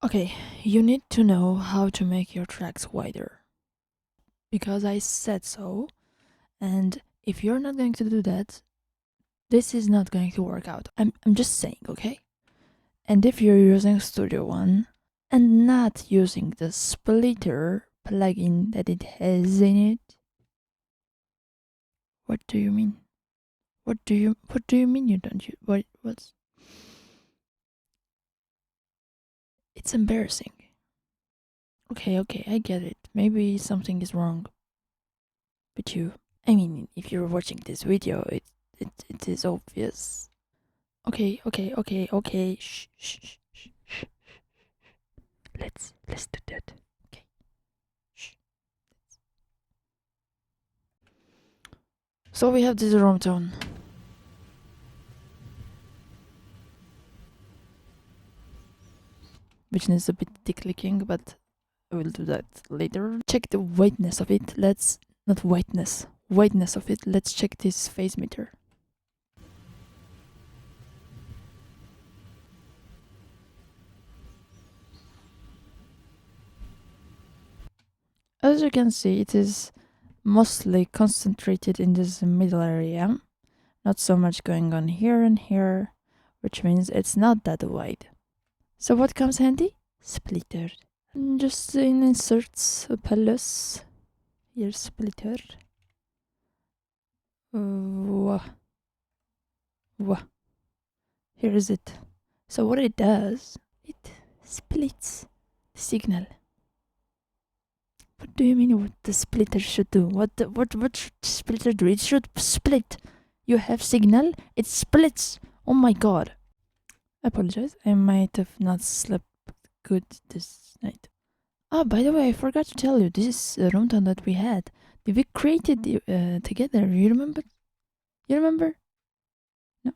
Okay, you need to know how to make your tracks wider. Because I said so, and if you're not going to do that, this is not going to work out. I'm just saying, okay? And if you're using Studio One and not using the splitter plugin that it has in it, what do you mean? What do you mean you don't use what's It's embarrassing. Okay, I get it. Maybe something is wrong with you. I mean, if you're watching this video, it is obvious. Okay. Shh. Let's do that. Okay. Shh. So we have this room tone. Which needs a bit declicking, but I will do that later. Check the whiteness of it. Not whiteness of it. Let's check this phase meter. As you can see, it is mostly concentrated in this middle area. Not so much going on here and here, which means it's not that wide. So what comes handy? Splitter. Just in inserts a plus. Here, splitter. Wah. Here is it. So what it does, it splits the signal. What do you mean what the splitter should do? What should splitter do? It should split. You have signal, it splits. Oh my god. I apologize. I might have not slept good this night. Oh, by the way, I forgot to tell you, this is a room tone that we had. We created together. You remember? No?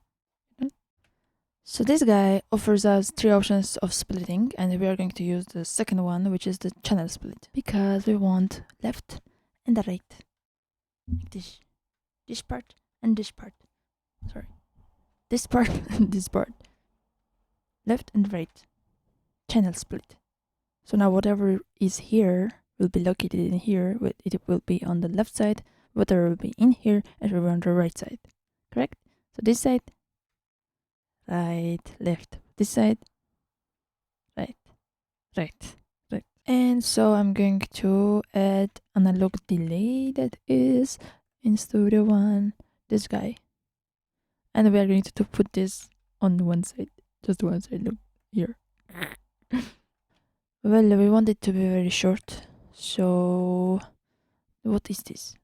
So this guy offers us 3 options of splitting, and we are going to use the second one, which is the channel split, because we want left and the right, like this part and this part. Sorry, this part and this part, left and right, channel split. So now whatever is here will be located in here. It will be on the left side. Whatever will be in here, it will be on the right side. Correct? So this side, right, left. This side, right. And so I'm going to add analog delay that is in Studio One, this guy. And we are going to put this on one side, just one side, look here. Well, we want it to be very short, so what is this?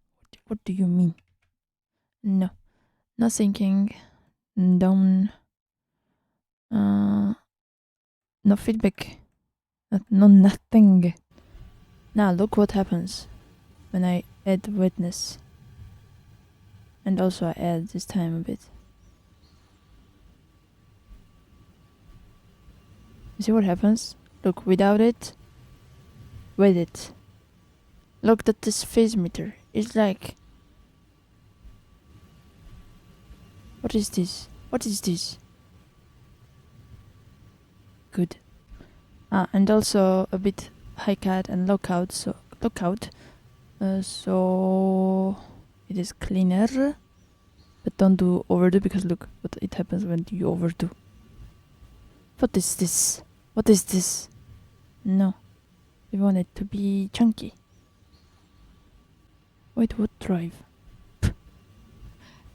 What do you mean? No syncing, down, no feedback, nothing. Now look what happens when I add wetness, and also I add this time a bit. You see what happens? Look, without it, with it. Look at this phase meter. It's like, what is this? Good. And also a bit high cut and lockout. So so it is cleaner, but don't do overdo, because look what it happens when you overdo. What is this? No, we want it to be chunky. Wait, what drive?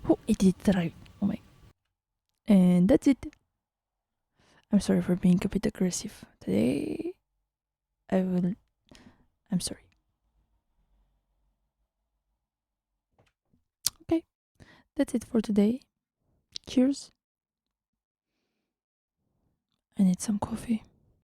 Who edited drive? Oh my. And that's it. I'm sorry for being a bit aggressive today. I'm sorry. Okay, that's it for today. Cheers. I need some coffee.